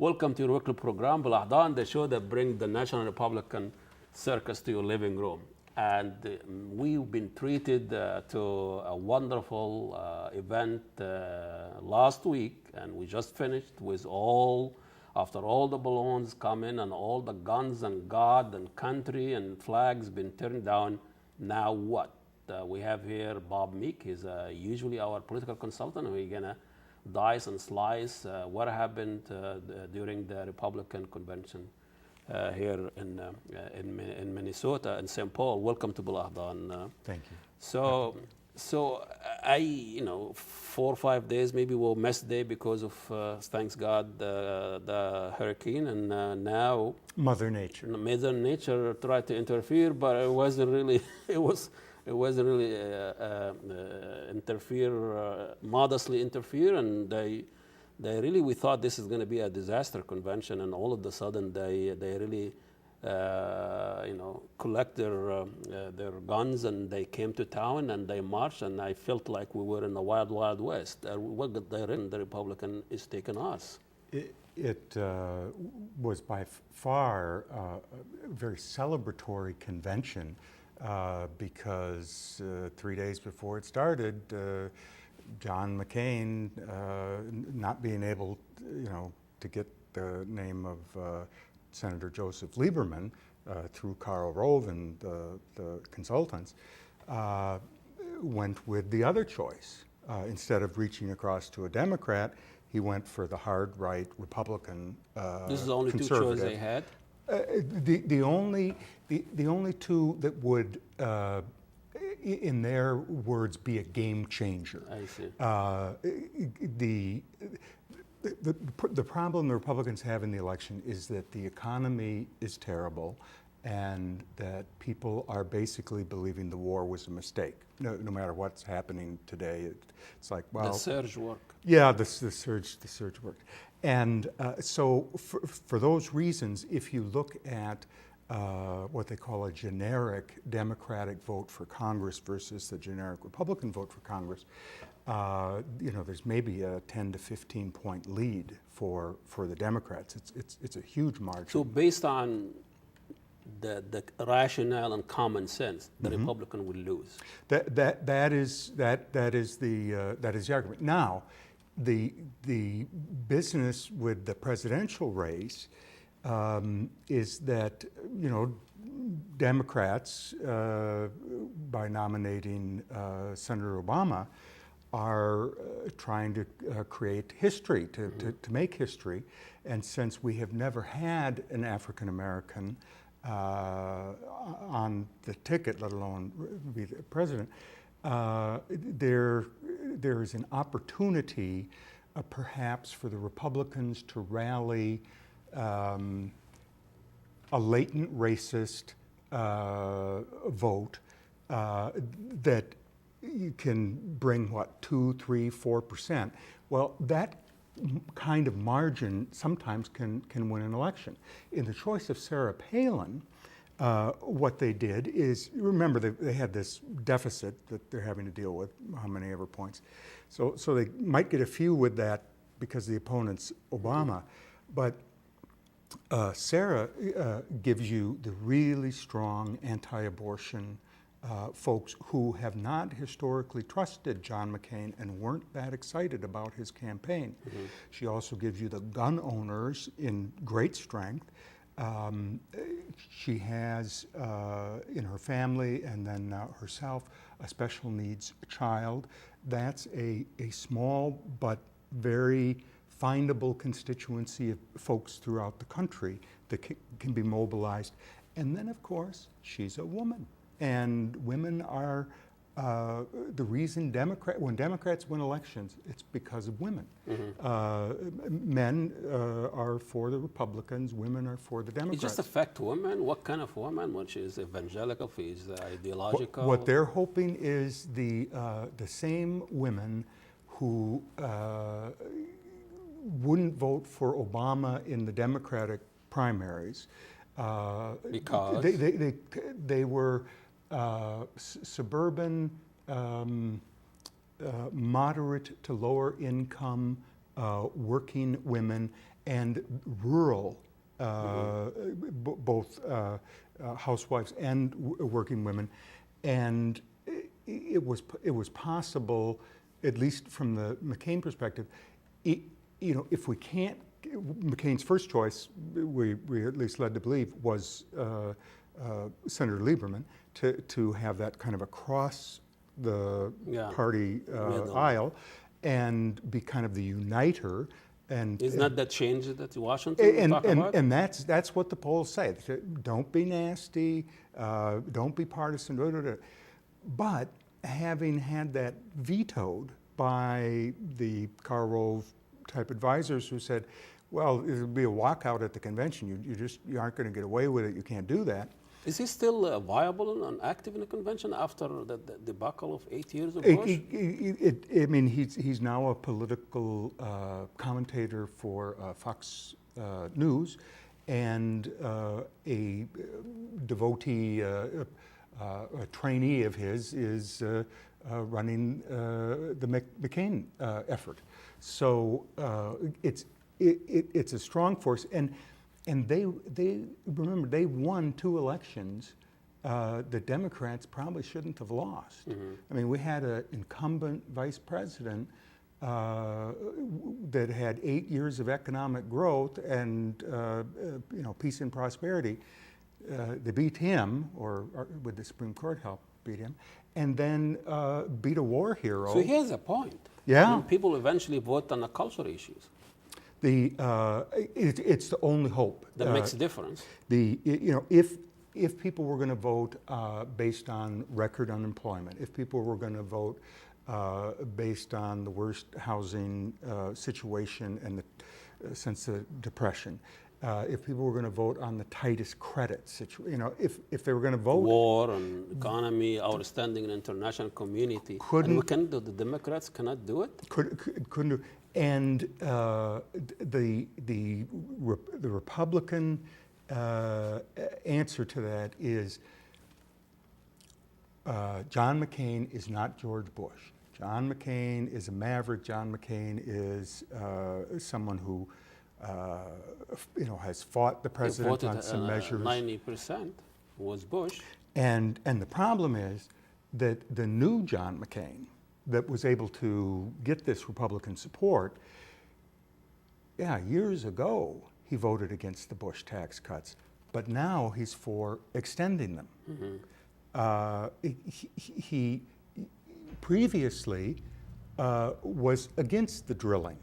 Welcome to your weekly program, BelAhdan, the show that brings the National Republican circus to your living room. And we've been treated to a wonderful event last week, and we just finished with after all the balloons come in and all the guns and God and country and flags been turned down. Now what? We have here Bob Meek. He's usually our political consultant, and we're gonna dice and slice what happened during the Republican convention here in Minnesota and St. Paul. Welcome to BelAhdan. Thank you. So I 4 or 5 days maybe will miss day because of thanks God the hurricane, and now Mother Nature tried to interfere, but it wasn't really modestly interfere, and we thought this is going to be a disaster convention, and all of a sudden they really collect their guns, and they came to town and they marched, and I felt like we were in the wild west. What the Republican is taking us. It was by far a very celebratory convention. Because 3 days before it started, John McCain, not being able, to get the name of Senator Joseph Lieberman through Karl Rove and the consultants, went with the other choice. Instead of reaching across to a Democrat, he went for the hard right Republican This is the only two choices they had? The only two that would, in their words, be a game changer. I see. The problem the Republicans have in the election is that the economy is terrible, and that people are basically believing the war was a mistake. No matter what's happening today, it's like, well, the surge worked. Yeah, the surge worked. And so for those reasons, if you look at what they call a generic Democratic vote for Congress versus the generic Republican vote for Congress, there's maybe a 10 to 15 point lead for the Democrats. It's a huge margin. So based on the rationale and common sense, the Republican will lose. That is the argument. Now, the business with the presidential race is that Democrats, by nominating Senator Obama, are trying to create history, to make history. And since we have never had an African American on the ticket, let alone be the president, there is an opportunity perhaps for the Republicans to rally a latent racist vote that you can bring, 2, 3, 4%. Well, that kind of margin sometimes can win an election. In the choice of Sarah Palin, what they did is, remember, they had this deficit that they're having to deal with, how many ever points. So they might get a few with that because the opponent's Obama. But Sarah gives you the really strong anti-abortion folks who have not historically trusted John McCain and weren't that excited about his campaign. She also gives you the gun owners in great strength. She has in her family and then herself a special needs child. That's a small but very findable constituency of folks throughout the country that can be mobilized. And then, of course, she's a woman. And women are the reason when Democrats win elections, it's because of women. Men are for the Republicans, women are for the Democrats. It just affect women? What kind of woman? Which is evangelical, is ideological? What they're hoping is the same women who wouldn't vote for Obama in the Democratic primaries because they were suburban, moderate to lower income working women and rural, both housewives and working women, and it was possible, at least from the McCain perspective, if we can't, McCain's first choice, we at least led to believe, was Senator Lieberman to have that kind of across the party aisle and be kind of the uniter. And isn't that the change that Washington talk about? And that's what the polls say. They say, don't be nasty, don't be partisan. Blah, blah, blah. But having had that vetoed by the Karl Rove type advisors who said, well, it'll be a walkout at the convention. You aren't going to get away with it. You can't do that. Is he still viable and active in the convention after the debacle of 8 years of Bush? I mean, he's now a political commentator for Fox News and a devotee, a trainee of his is running the McCain effort. So it's a strong force, and they remember they won 2 elections the Democrats probably shouldn't have lost. Mm-hmm. I mean, we had an incumbent vice president that had 8 years of economic growth and peace and prosperity. They beat him, or with the Supreme Court help beat him, and then beat a war hero. So he has a point. Yeah. I mean, people eventually vote on the cultural issues. It's the only hope. That makes a difference. If people were going to vote based on record unemployment, if people were going to vote based on the worst housing situation and since the Depression, if people were going to vote on the tightest credit situation, if they were going to vote, war and economy, our standing in the international community, and we can do. The Democrats cannot do it. Couldn't do. And the Republican answer to that is John McCain is not George Bush. John McCain is a maverick. John McCain is someone who has fought the president on some measures. 90% was Bush. And the problem is that the new John McCain that was able to get this Republican support, years ago he voted against the Bush tax cuts, but now he's for extending them. Mm-hmm. He previously was against the drilling.